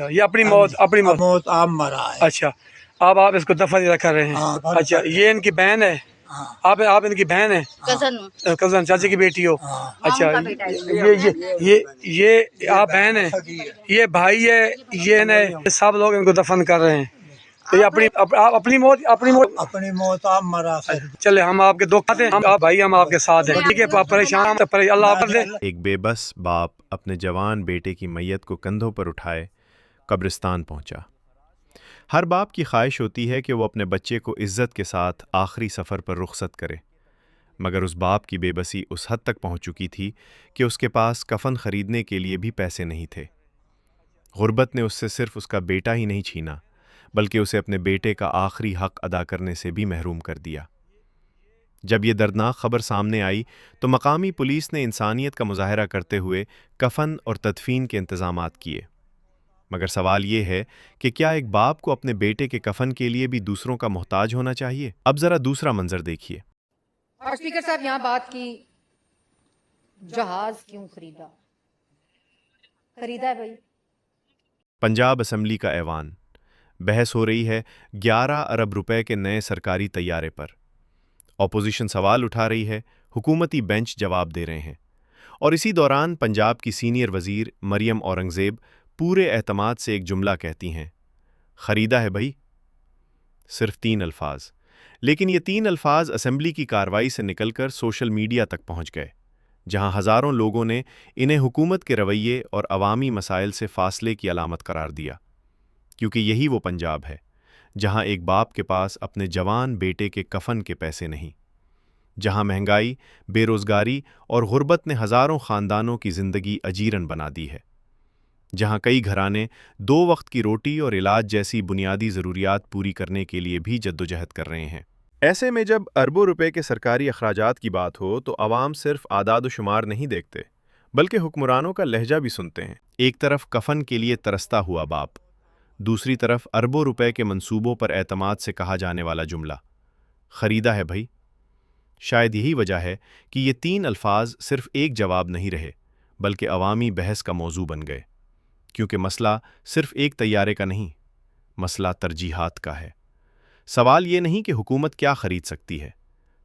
یہ اپنی موت موت آپ مرا ہے۔ اچھا، اب آپ اس کو دفن کر رہے ہیں۔ اچھا، یہ ان کی بہن ہے؟ آپ ان کی بہن ہے؟ کزن، چاچے کی بیٹی ہو؟ اچھا، یہ آپ بہن ہے، یہ بھائی ہے، یہ سب لوگ ان کو دفن کر رہے ہیں۔ تو یہ اپنی موت آپ مرا ہے۔ چلے، ہم آپ کے دکھ آتے ہیں، بھائی ہم آپ کے ساتھ ہیں، ٹھیک ہے؟ پریشان اللہ آپ دے۔ ایک بے بس باپ اپنے جوان بیٹے کی میت کو کندھوں پر اٹھائے قبرستان پہنچا۔ ہر باپ کی خواہش ہوتی ہے کہ وہ اپنے بچے کو عزت کے ساتھ آخری سفر پر رخصت کرے، مگر اس باپ کی بے بسی اس حد تک پہنچ چکی تھی کہ اس کے پاس کفن خریدنے کے لیے بھی پیسے نہیں تھے۔ غربت نے اس سے صرف اس کا بیٹا ہی نہیں چھینا، بلکہ اسے اپنے بیٹے کا آخری حق ادا کرنے سے بھی محروم کر دیا۔ جب یہ دردناک خبر سامنے آئی تو مقامی پولیس نے انسانیت کا مظاہرہ کرتے ہوئے کفن اور تدفین کے انتظامات کیے، مگر سوال یہ ہے کہ کیا ایک باپ کو اپنے بیٹے کے کفن کے لیے بھی دوسروں کا محتاج ہونا چاہیے؟ اب ذرا دوسرا منظر دیکھیے۔ اور اسپیکر صاحب یہاں بات کی جہاز کیوں خریدا ہے بھائی؟ پنجاب اسمبلی کا ایوان، بحث ہو رہی ہے 11 ارب روپے کے نئے سرکاری طیارے پر۔ اپوزیشن سوال اٹھا رہی ہے، حکومتی بینچ جواب دے رہے ہیں، اور اسی دوران پنجاب کی سینئر وزیر مریم اورنگزیب پورے اعتماد سے ایک جملہ کہتی ہیں، خریدا ہے بھائی۔ صرف 3 الفاظ، لیکن یہ 3 الفاظ اسمبلی کی کارروائی سے نکل کر سوشل میڈیا تک پہنچ گئے، جہاں ہزاروں لوگوں نے انہیں حکومت کے رویے اور عوامی مسائل سے فاصلے کی علامت قرار دیا، کیونکہ یہی وہ پنجاب ہے جہاں ایک باپ کے پاس اپنے جوان بیٹے کے کفن کے پیسے نہیں، جہاں مہنگائی، بے روزگاری اور غربت نے ہزاروں خاندانوں کی زندگی اجیرن بنا دی ہے، جہاں کئی گھرانے 2 وقت کی روٹی اور علاج جیسی بنیادی ضروریات پوری کرنے کے لیے بھی جدوجہد کر رہے ہیں۔ ایسے میں جب اربوں روپے کے سرکاری اخراجات کی بات ہو تو عوام صرف اعداد و شمار نہیں دیکھتے، بلکہ حکمرانوں کا لہجہ بھی سنتے ہیں۔ ایک طرف کفن کے لیے ترستا ہوا باپ، دوسری طرف اربوں روپے کے منصوبوں پر اعتماد سے کہا جانے والا جملہ، خریدا ہے بھائی۔ شاید یہی وجہ ہے کہ یہ 3 الفاظ صرف ایک جواب نہیں رہے، بلکہ عوامی بحث کا موضوع بن گئے، کیونکہ مسئلہ صرف ایک طیارے کا نہیں، مسئلہ ترجیحات کا ہے۔ سوال یہ نہیں کہ حکومت کیا خرید سکتی ہے،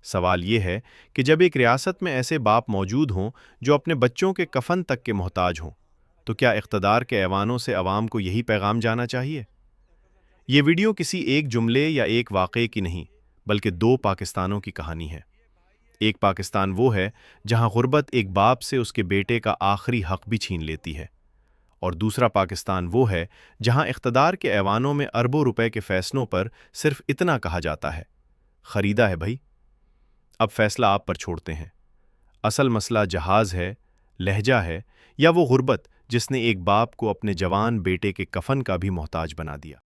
سوال یہ ہے کہ جب ایک ریاست میں ایسے باپ موجود ہوں جو اپنے بچوں کے کفن تک کے محتاج ہوں، تو کیا اقتدار کے ایوانوں سے عوام کو یہی پیغام جانا چاہیے؟ یہ ویڈیو کسی ایک جملے یا ایک واقعے کی نہیں، بلکہ 2 پاکستانوں کی کہانی ہے۔ ایک پاکستان وہ ہے جہاں غربت ایک باپ سے اس کے بیٹے کا آخری حق بھی چھین لیتی ہے، اور دوسرا پاکستان وہ ہے جہاں اقتدار کے ایوانوں میں اربوں روپے کے فیصلوں پر صرف اتنا کہا جاتا ہے، خریدا ہے بھائی۔ اب فیصلہ آپ پر چھوڑتے ہیں، اصل مسئلہ جہاز ہے، لہجہ ہے، یا وہ غربت جس نے ایک باپ کو اپنے جوان بیٹے کے کفن کا بھی محتاج بنا دیا؟